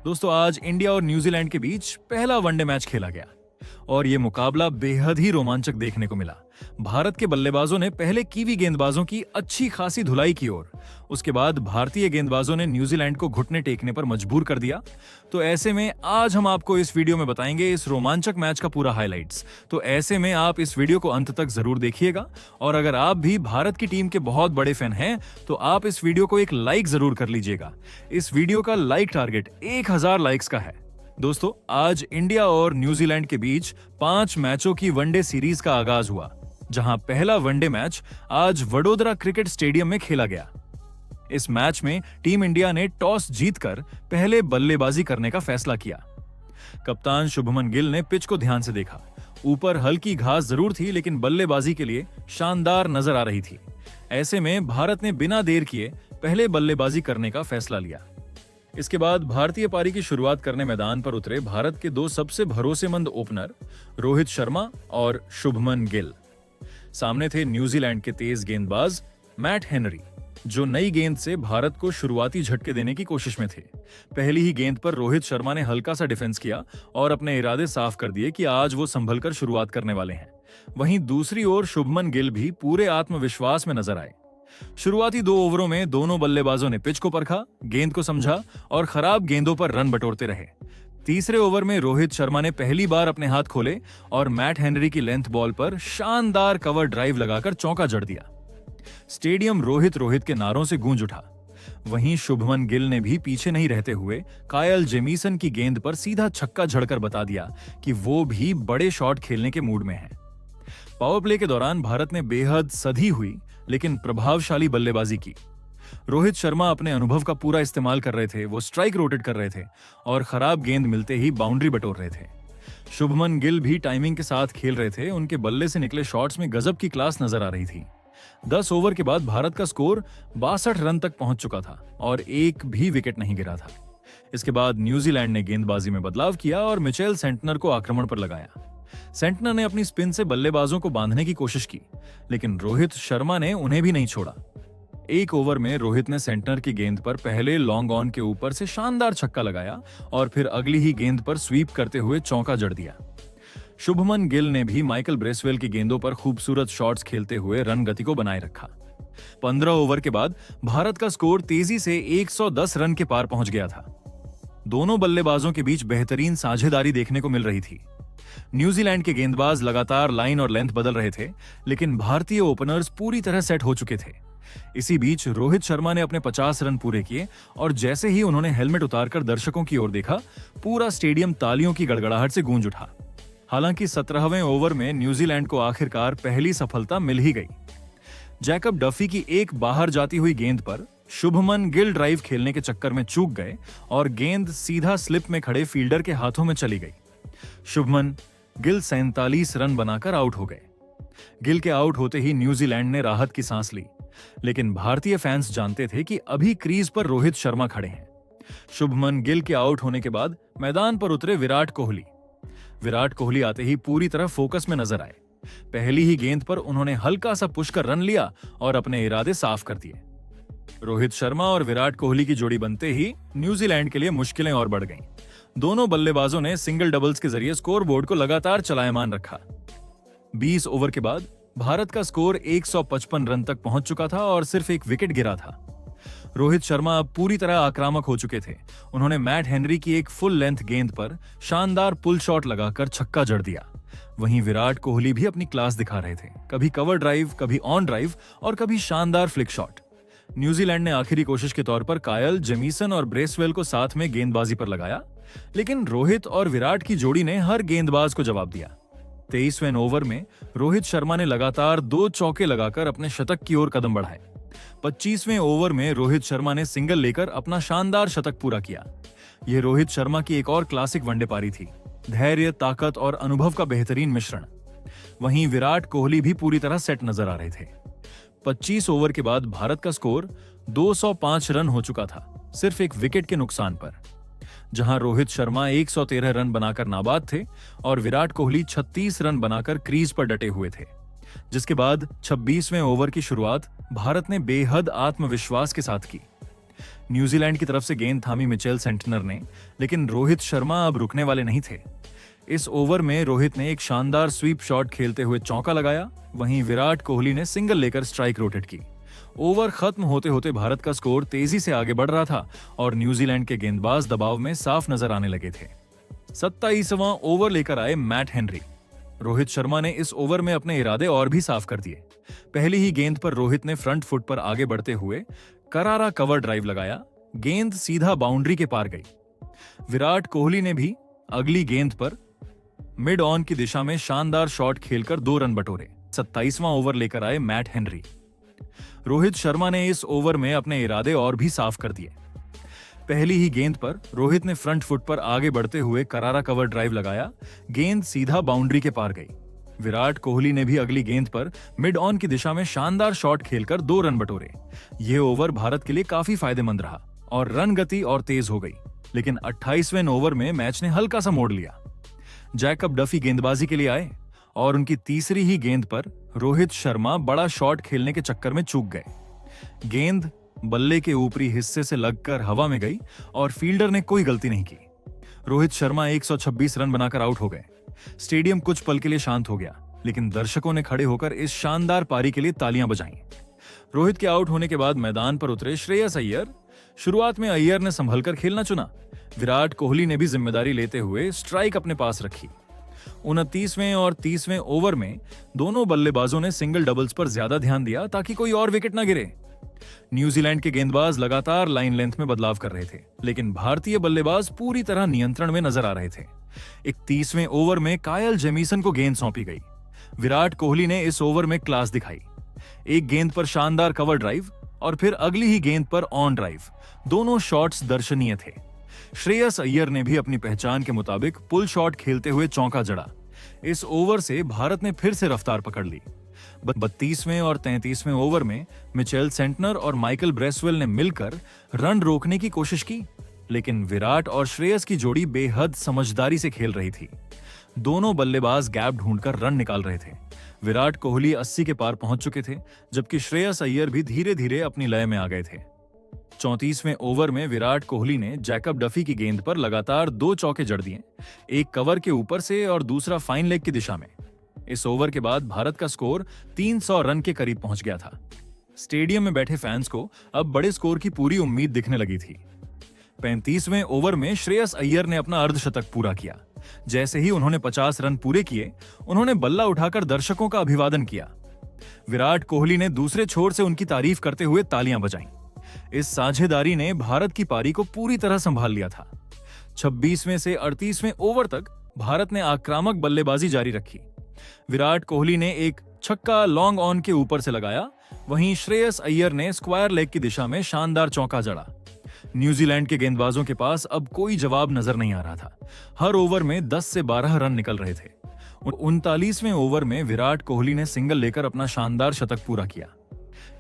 दोस्तों आज इंडिया और न्यूजीलैंड के बीच पहला वनडे मैच खेला गया और ये मुकाबला बेहद ही रोमांचक देखने को मिला। भारत के बल्लेबाजों ने पहले कीवी गेंदबाजों की अच्छी खासी धुलाई की और उसके बाद भारतीय गेंदबाजों ने न्यूजीलैंड को घुटने टेकने पर मजबूर कर दिया। तो ऐसे में आज हम आपको इस वीडियो में बताएंगे इस रोमांचक मैच का पूरा हाइलाइट्स। तो ऐसे में आप इस वीडियो को अंत तक जरूर देखिएगा और अगर आप भी भारत की टीम के बहुत बड़े फैन हैं तो आप इस वीडियो को एक लाइक जरूर कर लीजिएगा। इस वीडियो का लाइक टारगेट 1000 लाइक्स का है। दोस्तों आज इंडिया और न्यूजीलैंड के बीच 5 मैचों की वनडे सीरीज का आगाज हुआ, जहां पहला वनडे मैच आज वडोदरा क्रिकेट स्टेडियम में खेला गया। इस मैच में टीम इंडिया ने टॉस जीतकर पहले बल्लेबाजी करने का फैसला किया। कप्तान शुभमन गिल ने पिच को ध्यान से देखा। ऊपर हल्की घास जरूर थी लेकिन बल्लेबाजी के लिए शानदार नजर आ रही थी। ऐसे में भारत ने बिना देर किए पहले बल्लेबाजी करने का फैसला लिया। इसके बाद भारतीय पारी की शुरुआत करने मैदान पर उतरे भारत के दो सबसे भरोसेमंद ओपनर रोहित शर्मा और शुभमन गिल। सामने थे न्यूजीलैंड के तेज गेंदबाज मैट हेनरी, जो नई गेंद से भारत को शुरुआती झटके देने की कोशिश में थे। पहली ही गेंद पर रोहित शर्मा ने हल्का सा डिफेंस किया और अपने इरादे साफ कर दिए कि आज वो संभलकर शुरुआत करने वाले हैं। वहीं दूसरी ओर शुभमन गिल भी पूरे आत्मविश्वास में नजर आए। शुरुआती 2 ओवरों में दोनों बल्लेबाजों ने पिच को परखा, गेंद को समझा और खराब गेंदों पर रन बटोरते रहे। तीसरे ओवर में रोहित शर्मा ने पहली बार अपने हाथ खोले और मैट हेनरी की लेंथ बॉल पर शानदार कवर ड्राइव लगाकर चौका जड़ दिया। स्टेडियम रोहित रोहित के नारों से गूंज उठा। वहीं शुभमन गिल ने भी पीछे नहीं रहते हुए कायल जेमीसन की गेंद पर सीधा छक्का झड़कर बता दिया कि वो भी बड़े शॉट खेलने के मूड में है। पावर प्ले के दौरान भारत ने बेहद सधी हुई लेकिन प्रभावशाली बल्लेबाजी की। रोहित शर्मा अपने अनुभव का पूरा इस्तेमाल कर रहे थे। वो स्ट्राइक रोटेट कर रहे थे और खराब गेंद मिलते ही बाउंड्री बटोर रहे थे। शुभमन गिल भी टाइमिंग के साथ खेल रहे थे। उनके बल्ले से निकले शॉट्स में गजब की क्लास नजर आ रही थी। 10 ओवर के बाद भारत का स्कोर 62 रन तक पहुंच चुका था और एक भी विकेट नहीं गिरा था। इसके बाद न्यूजीलैंड ने गेंदबाजी में बदलाव किया और मिचेल सेंटनर को आक्रमण पर लगाया। सेंटनर ने अपनी स्पिन से बल्लेबाजों को बांधने की कोशिश की लेकिन रोहित शर्मा ने उन्हें भी नहीं छोड़ा। एक ओवर में रोहित ने सेंटनर की गेंद पर पहले लॉन्ग ऑन के ऊपर से शानदार छक्का लगाया और फिर अगली ही गेंद पर स्वीप करते हुए चौका जड़ दिया। शुभमन गिल ने भी माइकल ब्रेसवेल की गेंदों पर खूबसूरत शॉट्स खेलते हुए रन गति को बनाए रखा। 15 ओवर के बाद भारत का स्कोर तेजी से 110 रन के पार पहुंच गया था। दोनों बल्लेबाजों के बीच बेहतरीन साझेदारी देखने को मिल रही थी। न्यूजीलैंड के गेंदबाज लगातार लाइन और लेंथ बदल रहे थे लेकिन भारतीय ओपनर्स पूरी तरह सेट हो चुके थे। इसी बीच रोहित शर्मा ने अपने 50 रन पूरे किए और जैसे ही उन्होंने हेलमेट उतारकर दर्शकों की ओर देखा, पूरा स्टेडियम तालियों की गड़गड़ाहट से गूंज उठा। हालांकि 17वें ओवर में न्यूजीलैंड को आखिरकार पहली सफलता मिल ही गई। जैकब डफी की एक बाहर जाती हुई गेंद पर शुभमन गिल ड्राइव खेलने के चक्कर में चूक गए और गेंद सीधा स्लिप में खड़े फील्डर के हाथों में चली गई। शुभमन गिल 47 रन बनाकर आउट हो गए। गिल के आउट होते ही न्यूजीलैंड ने राहत की सांस ली लेकिन भारतीय फैंस जानते थे कि अभी क्रीज पर रोहित शर्मा खड़े हैं। शुभमन गिल के आउट होने के बाद मैदान पर उतरे विराट कोहली। विराट कोहली आते ही पूरी तरह फोकस में नजर आए। पहली ही गेंद पर उन्होंने हल्का सा पुश कर रन लिया और अपने इरादे साफ कर दिए। रोहित शर्मा और विराट कोहली की जोड़ी बनते ही न्यूजीलैंड के लिए मुश्किलें और बढ़ गईं। दोनों बल्लेबाजों ने सिंगल डबल्स के जरिए स्कोरबोर्ड को लगातार चलायमान रखा। 20 ओवर के बाद भारत का स्कोर 155 रन तक पहुंच चुका था और सिर्फ एक विकेट गिरा था। रोहित शर्मा अब पूरी तरह आक्रामक हो चुके थे। उन्होंने मैट हेनरी की एक फुल लेंथ गेंद पर शानदार पुल शॉट लगाकर छक्का जड़ दिया। वहीं विराट कोहली भी अपनी क्लास दिखा रहे थे, कभी कवर ड्राइव, कभी ऑन ड्राइव और कभी शानदार फ्लिक शॉट। न्यूजीलैंड ने आखिरी कोशिश के तौर पर कायल, जेमीसन और ब्रेसवेल को साथ में गेंदबाजी पर लगाया लेकिन रोहित और विराट की जोड़ी ने हर गेंदबाज को जवाब दिया। 23वें ओवर में रोहित शर्मा ने लगातार 2 चौके लगाकर अपने शतक की ओर कदम बढ़ाए। 25वें ओवर में रोहित शर्मा ने सिंगल लेकर अपना शानदार शतक पूरा किया। यह रोहित शर्मा की एक और क्लासिक वनडे पारी थी। धैर्य, ताकत और अनुभव का बेहतरीन मिश्रण। वहीं विराट कोहली भी पूरी तरह सेट नजर आ रहे थे। 25 ओवर के बाद भारत का स्कोर 205 रन हो चुका था, सिर्फ एक विकेट के नुकसान पर। जहां रोहित शर्मा 113 रन बनाकर नाबाद थे और विराट कोहली 36 रन बनाकर क्रीज पर डटे हुए थे। जिसके बाद 26वें ओवर की शुरुआत भारत ने बेहद आत्मविश्वास के साथ की। न्यूजीलैंड की तरफ से गेंद थामी मिचेल सेंटनर ने, लेकिन रोहित शर्मा अब रुकने वाले नहीं थे। इस ओवर में रोहित ने एक शानदार स्वीप शॉट खेलते हुए चौका लगाया, वहीं विराट कोहली ने सिंगल लेकर स्ट्राइक रोटेट की। ओवर खत्म होते होते भारत का स्कोर तेजी से आगे बढ़ रहा था और न्यूजीलैंड के गेंदबाज दबाव में साफ नजर आने लगे थे। 27वां ओवर लेकर आए मैट हेनरी। रोहित शर्मा ने इस ओवर में अपने इरादे और भी साफ कर दिए। पहली ही गेंद पर रोहित ने फ्रंट फुट पर आगे बढ़ते हुए करारा कवर ड्राइव लगाया, गेंद सीधा बाउंड्री के पार गई। विराट कोहली ने भी अगली गेंद पर मिड ऑन की दिशा में शानदार शॉट खेलकर 2 रन बटोरे। 27वां ओवर लेकर आए मैट हेनरी। रोहित शर्मा ने इस ओवर में अपने इरादे और भी साफ कर दिए। पहली ही गेंद पर रोहित ने फ्रंट फुट पर आगे बढ़ते हुए करारा कवर ड्राइव लगाया, गेंद सीधा बाउंड्री के पार गई। विराट कोहली ने भी अगली गेंद पर मिड ऑन की दिशा में शानदार शॉट खेलकर 2 रन बटोरे। यह ओवर भारत के लिए काफी फायदेमंद रहा और रन गति और तेज हो गई, लेकिन 28वें ओवर में मैच ने हल्का सा मोड़ लिया। जैकब डफी गेंदबाजी के लिए आए और उनकी तीसरी ही गेंद पर रोहित शर्मा बड़ा शॉट खेलने के चक्कर में चूक गए। गेंद बल्ले के ऊपरी हिस्से से लगकर हवा में गई और फील्डर ने कोई गलती नहीं की। रोहित शर्मा 126 रन बनाकर आउट हो गए। स्टेडियम कुछ पल के लिए शांत हो गया, लेकिन दर्शकों ने खड़े होकर इस शानदार पारी के लिए तालियां बजाईं। रोहित के आउट होने के बाद मैदान पर उतरे श्रेयस अय्यर। शुरुआत में अय्यर ने संभलकर खेलना चुना। विराट कोहली ने भी जिम्मेदारी लेते हुए स्ट्राइक अपने पास रखी। 29वें और 30वें ओवर में दोनों बल्लेबाजों ने सिंगल डबल्स पर ज्यादा ध्यान दिया ताकि कोई और विकेट न गिरे। न्यूजीलैंड के गेंदबाज लगातार लाइन लेंथ में बदलाव कर रहे थे, लेकिन भारतीय बल्लेबाज पूरी तरह नियंत्रण में नजर आ रहे थे। 31वें ओवर में कायल जेमिसन को गेंद सौंपी गई। विराट कोहली ने इस ओवर में क्लास दिखाई। एक गेंद पर शानदार कवर ड्राइव और फिर अगली ही गेंद पर ऑन ड्राइव, दोनों शॉट्स दर्शनीय थे। श्रेयस अय्यर ने भी अपनी पहचान के मुताबिक पुल शॉट खेलते हुए चौका जड़ा। इस ओवर से भारत ने फिर से रफ्तार पकड़ ली। 32वें और 33वें ओवर में मिचेल सेंटनर और माइकल ब्रेसवेल ने मिलकर रन रोकने की कोशिश की, लेकिन विराट और श्रेयस की जोड़ी बेहद समझदारी से खेल रही थी। दोनों बल्लेबाज गैप ढूंढकर रन निकाल रहे थे। विराट कोहली 80 के पार पहुंच चुके थे, जबकि श्रेयस अय्यर भी धीरे धीरे अपनी लय में आ गए थे। 34वें ओवर में विराट कोहली ने जैकब डफी की गेंद पर लगातार 2 चौके जड़ दिए, एक कवर के ऊपर से और दूसरा फाइन लेग की दिशा में। इस ओवर के बाद भारत का स्कोर 300 रन के करीब पहुंच गया था। स्टेडियम में बैठे फैंस को अब बड़े स्कोर की पूरी उम्मीद दिखने लगी थी। 35वें ओवर में श्रेयस अय्यर ने अपना अर्धशतक पूरा किया। जैसे ही उन्होंने 50 रन पूरे किए, उन्होंने बल्ला उठाकर दर्शकों का अभिवादन किया। विराट कोहली ने दूसरे छोर से उनकी तारीफ करते हुए तालियां बजाईं। इस साझेदारी ने भारत की पारी को पूरी तरह संभाल लिया था। 26वें से 38वें ओवर तक भारत ने आक्रामक बल्लेबाजी जारी रखी। विराट कोहली ने एक छक्का लॉन्ग ऑन के ऊपर से लगाया, वहीं श्रेयस अय्यर ने स्क्वायर लेग की दिशा में शानदार चौका जड़ा। न्यूजीलैंड के गेंदबाजों के पास अब कोई जवाब नजर नहीं आ रहा था। हर ओवर में 10 से 12 रन निकल रहे थे। 39वें ओवर में विराट कोहली ने सिंगल लेकर अपना शानदार शतक पूरा किया।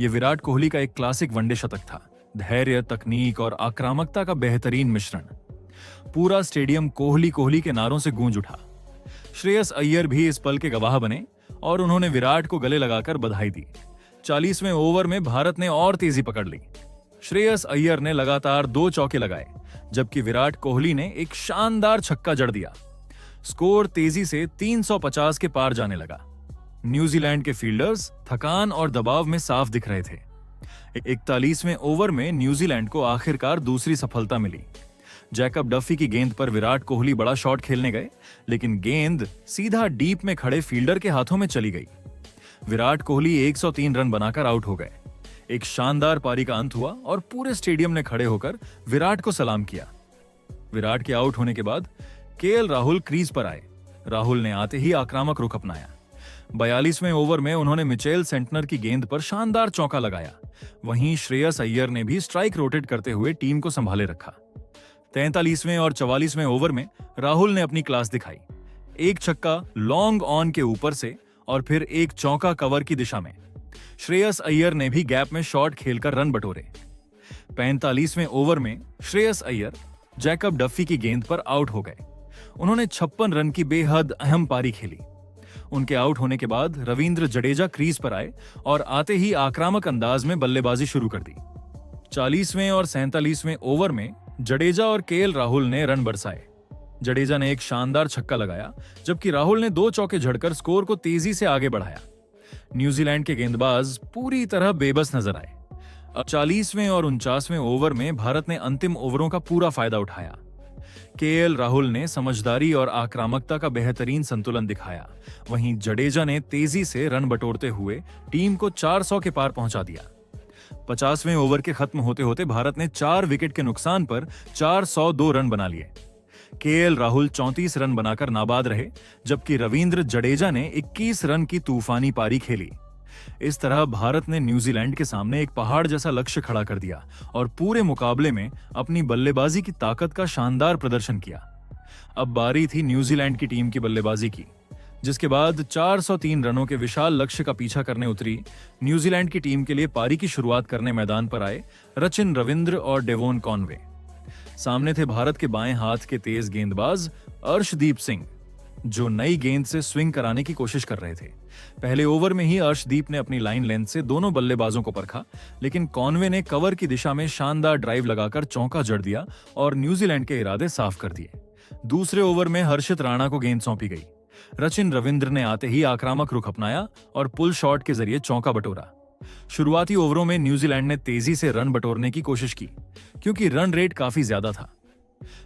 यह विराट कोहली का एक क्लासिक वनडे शतक था। धैर्य, तकनीक और आक्रामकता का बेहतरीन मिश्रण। पूरा स्टेडियम कोहली कोहली के नारों से गूंज उठा। श्रेयस अय्यर भी इस पल के गवाह बने और उन्होंने विराट को गले लगाकर बधाई दी। 40वें ओवर में भारत ने और तेजी पकड़ ली। श्रेयस अय्यर ने लगातार 2 चौके लगाए, जबकि विराट कोहली ने एक शानदार छक्का जड़ दिया। स्कोर तेजी से 350 के पार जाने लगा। न्यूजीलैंड के फील्डर्स थकान और दबाव में साफ दिख रहे थे। 41वें ओवर में न्यूजीलैंड को आखिरकार दूसरी सफलता मिली। जैकब डफी की गेंद पर विराट कोहली बड़ा शॉट खेलने गए, लेकिन गेंद सीधा डीप में खड़े फील्डर के हाथों में चली गई। विराट कोहली 103 रन बनाकर आउट हो गए। एक शानदार पारी का अंत हुआ और पूरे स्टेडियम ने खड़े होकर विराट को सलाम किया। विराट के आउट होने के बाद केएल राहुल क्रीज पर आए। राहुल ने आते ही आक्रामक रुख अपनाया। 42वें ओवर में उन्होंने मिचेल सेंटनर की गेंद पर शानदार चौका लगाया। वहीं श्रेयस अय्यर ने भी स्ट्राइक रोटेट करते हुए टीम को संभाले रखा। 43वें और 44वें ओवर में राहुल ने अपनी क्लास दिखाई। एक छक्का लॉन्ग ऑन के ऊपर से और फिर एक चौका कवर की दिशा में। श्रेयस अय्यर ने भी गैप में शॉट खेलकर रन बटोरे। 45वें ओवर में श्रेयस अय्यर जैकब डफी की गेंद पर आउट हो गए। उन्होंने 56 रन की बेहद अहम पारी खेली। उनके आउट होने के बाद रविंद्र जडेजा क्रीज पर आए और आते ही आक्रामक अंदाज में बल्लेबाजी शुरू कर दी। 40वें और 47वें ओवर में जडेजा और केएल राहुल ने रन बरसाए। जडेजा ने एक शानदार छक्का लगाया, जबकि राहुल ने 2 चौके झड़कर स्कोर को तेजी से आगे बढ़ाया। न्यूजीलैंड के गेंदबाज पूरी तरह बेबस नजर आए। अब 40वें और 49वें ओवर में भारत ने अंतिम ओवरों का पूरा फायदा उठाया। केएल राहुल ने समझदारी और आक्रामकता का बेहतरीन संतुलन दिखाया। वहीं जडेजा ने तेजी से रन बटोरते हुए टीम को 400 के पार पहुंचा दिया। 50वें ओवर के खत्म होते होते भारत ने 4 विकेट के नुकसान पर 402 रन बना लिए। केएल राहुल 34 रन बनाकर नाबाद रहे, जबकि रविंद्र जडेजा ने 21 रन की तूफानी पारी खेली। इस तरह भारत ने न्यूजीलैंड के सामने एक पहाड़ जैसा लक्ष्य खड़ा कर दिया और पूरे मुकाबले में अपनी बल्लेबाजी की ताकत का शानदार प्रदर्शन किया। अब बारी थी न्यूजीलैंड की टीम की बल्लेबाजी की, जिसके बाद 403 रनों के विशाल लक्ष्य का पीछा करने उतरी न्यूजीलैंड की टीम के लिए पारी की शुरुआत करने मैदान पर आए रचिन रविंद्र और डेवोन कॉनवे। सामने थे भारत के बाएं हाथ के तेज गेंदबाज अर्शदीप सिंह, जो नई गेंद से स्विंग कराने की कोशिश कर रहे थे। पहले ओवर में ही अर्शदीप ने अपनी लाइन लेंथ से दोनों बल्लेबाजों को परखा, लेकिन कॉनवे ने कवर की दिशा में शानदार ड्राइव लगाकर चौका जड़ दिया और न्यूजीलैंड के इरादे साफ कर दिए। दूसरे ओवर में हर्षित राणा को गेंद सौंपी गई। रचिन रविंद्र ने आते ही आक्रामक रुख अपनाया और पुल शॉट के जरिए चौका बटोरा। शुरुआती ओवरों में न्यूजीलैंड ने तेजी से रन बटोरने की कोशिश की, क्योंकि रन रेट काफी ज्यादा था।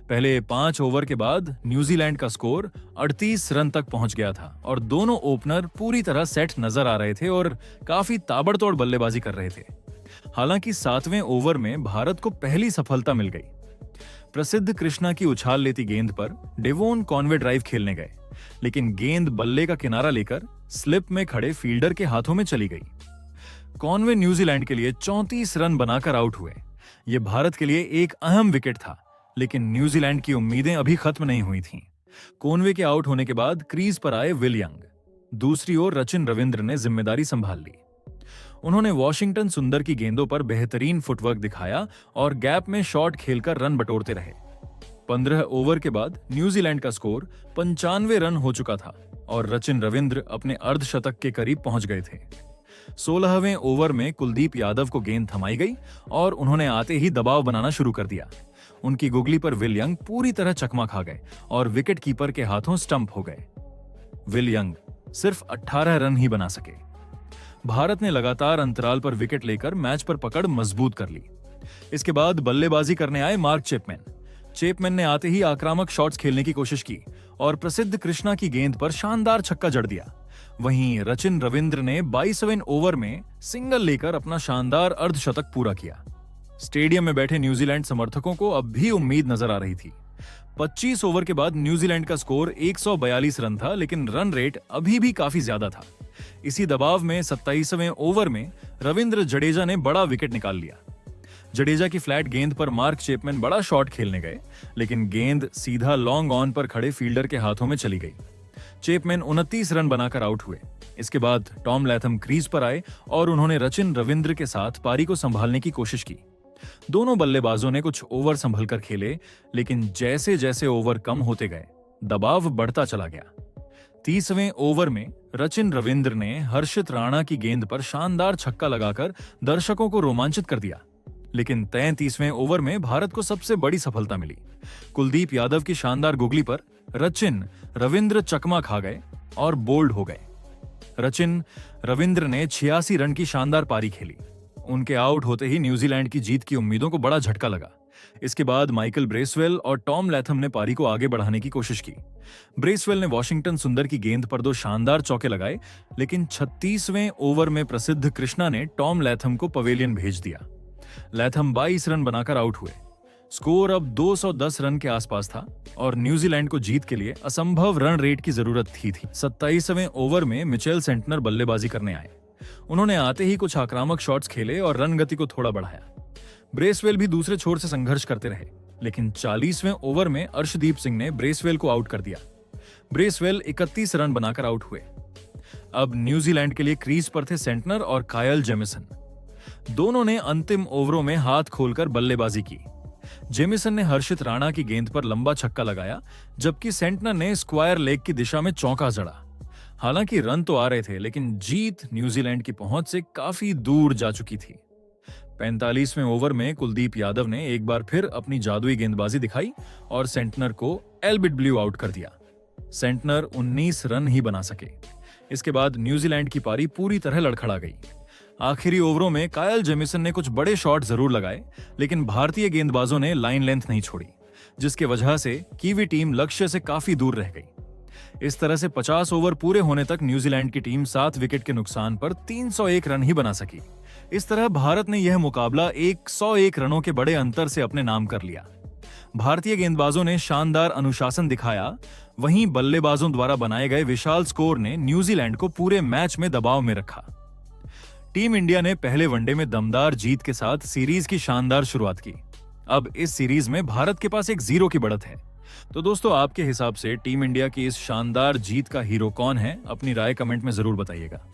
पहले 5 ओवर के बाद न्यूजीलैंड का स्कोर 38 रन तक पहुंच गया था और दोनों ओपनर पूरी तरह सेट नजर आ रहे थे और काफी ताबड़तोड़ बल्लेबाजी कर रहे थे। हालांकि 7वें ओवर में भारत को पहली सफलता मिल गई। प्रसिद्ध कृष्णा की उछाल लेती गेंद पर डेवोन कॉनवे ड्राइव खेलने गए, लेकिन गेंद बल्ले का किनारा लेकर स्लिप में खड़े फील्डर के हाथों में चली गई। कॉनवे न्यूजीलैंड के लिए 34 रन बनाकर आउट हुए। यह भारत के लिए एक अहम विकेट था, लेकिन न्यूजीलैंड की उम्मीदें अभी खत्म नहीं हुई थीं। कॉनवे के आउट होने के बाद क्रीज पर आए विल यंग। दूसरी ओर रचिन रविंद्र ने जिम्मेदारी संभाल ली। उन्होंने वॉशिंगटन सुंदर की गेंदों पर बेहतरीन फुटवर्क दिखाया और गैप में शॉट खेलकर रन बटोरते रहे। 15 ओवर के बाद न्यूजीलैंड का स्कोर 95 रन हो चुका था और रचिन रविंद्र अपने अर्धशतक के करीब पहुंच गए थे। 16वें ओवर में कुलदीप यादव को गेंद थमाई गई और उन्होंने आते ही दबाव बनाना शुरू कर दिया। उनकी गुगली पर विल यंग पूरी तरह चकमा खा गए और विकेट कीपर के हाथों स्टंप हो गए। विल यंग सिर्फ 18 रन ही बना सके। भारत ने लगातार अंतराल पर विकेट लेकर मैच पर पकड़ मजबूत कर ली। इसके बाद बल्लेबाजी करने आए मार्क चैपमैन। चैपमैन ने आते ही आक्रामक शॉट्स खेलने की कोशिश की और प्रसिद्ध कृष्णा की गेंद पर शानदार छक्का जड़ दिया। वहीं रचिन रविंद्र ने 22वें ओवर में सिंगल लेकर अपना शानदार अर्धशतक पूरा किया। स्टेडियम में बैठे न्यूजीलैंड समर्थकों को अब भी उम्मीद नजर आ रही थी। 25 ओवर के बाद न्यूजीलैंड का स्कोर 142 रन था, लेकिन रन रेट अभी भी काफी ज्यादा था। इसी दबाव में 27वें ओवर में रविंद्र जडेजा ने बड़ा विकेट निकाल लिया। जडेजा की फ्लैट गेंद पर मार्क चैपमैन बड़ा शॉट खेलने गए, लेकिन गेंद सीधा लॉन्ग ऑन पर खड़े फील्डर के हाथों में चली गई। चैपमैन 29 रन बनाकर आउट हुए। इसके बाद टॉम लैथम क्रीज पर आए और उन्होंने रचिन रविंद्र के साथ पारी को संभालने की कोशिश की। दोनों बल्लेबाजों ने कुछ ओवर संभलकर खेले, लेकिन जैसे जैसे ओवर कम होते गए, दबाव बढ़ता चला गया। 30वें ओवर में रचिन रविंद्र ने हर्षित राणा की गेंद पर शानदार छक्का लगाकर दर्शकों को रोमांचित कर दिया। लेकिन 33वें ओवर में भारत को सबसे बड़ी सफलता मिली। कुलदीप यादव की शानदार गुगली पर रचिन रविंद्र चकमा खा गए और बोल्ड हो गए। रचिन रविंद्र ने 86 रन की शानदार पारी खेली। उनके आउट होते ही न्यूजीलैंड की जीत की उम्मीदों को बड़ा झटका लगा। इसके बाद माइकल ब्रेसवेल और टॉम लैथम ने पारी को आगे बढ़ाने की कोशिश की। ब्रेसवेल ने वॉशिंगटन सुंदर की गेंद पर 2 शानदार चौके लगाए, लेकिन 36वें ओवर में प्रसिद्ध कृष्णा ने टॉम लैथम को पवेलियन भेज दिया। लैथम 22 रन बनाकर आउट हुए। स्कोर अब 210 रन के आसपास था और न्यूजीलैंड को जीत के लिए असंभव रन रेट की जरूरत थी। 27वें ओवर में मिचेल सेंटनर बल्लेबाजी करने आए। उन्होंने आते ही कुछ आक्रामक शॉट्स खेले और रन गति को थोड़ा बढ़ाया। ब्रेसवेल भी दूसरे छोर से संघर्ष करते रहे, लेकिन 40वें ओवर में अर्शदीप सिंह ने ब्रेसवेल को आउट कर दिया। ब्रेसवेल 31 रन बनाकर आउट हुए। अब न्यूजीलैंड के लिए क्रीज पर थे सेंटनर और कायल जेमिसन। दोनों ने अंतिम ओवरों में हाथ खोलकर बल्लेबाजी की। जेमिसन ने हर्षित राणा की गेंद पर लंबा छक्का लगाया, जबकि सेंटनर ने स्क्वायर लेग की दिशा में चौका जड़ा। हालांकि रन तो आ रहे थे, लेकिन जीत न्यूजीलैंड की पहुंच से काफी दूर जा चुकी थी। 45वें ओवर में कुलदीप यादव ने एक बार फिर अपनी जादुई गेंदबाजी दिखाई और सेंटनर को एल्बिडब्ल्यू आउट कर दिया। सेंटनर 19 रन ही बना सके। इसके बाद न्यूजीलैंड की पारी पूरी तरह लड़खड़ा गई। आखिरी ओवरों में कायल जेमिसन ने कुछ बड़े शॉट जरूर लगाए, लेकिन भारतीय गेंदबाजों ने लाइन लेंथ नहीं छोड़ी, जिसके वजह से कीवी टीम लक्ष्य से काफी दूर रह गई। इस तरह से 50 ओवर पूरे होने तक न्यूजीलैंड की टीम 7 विकेट के नुकसान पर 301 रन ही बना सकी। इस तरह भारत ने यह मुकाबला 101 रनों के बड़े अंतर से अपने नाम कर लिया। भारतीय गेंदबाजों ने शानदार अनुशासन दिखाया, वहीं बल्लेबाजों द्वारा बनाए गए विशाल स्कोर ने न्यूजीलैंड को पूरे मैच में दबाव में रखा। टीम इंडिया ने पहले वनडे में दमदार जीत के साथ सीरीज की शानदार शुरुआत की। अब इस सीरीज में भारत के पास एक 0 की बढ़त है। तो दोस्तों, आपके हिसाब से टीम इंडिया की इस शानदार जीत का हीरो कौन है? अपनी राय कमेंट में जरूर बताइएगा।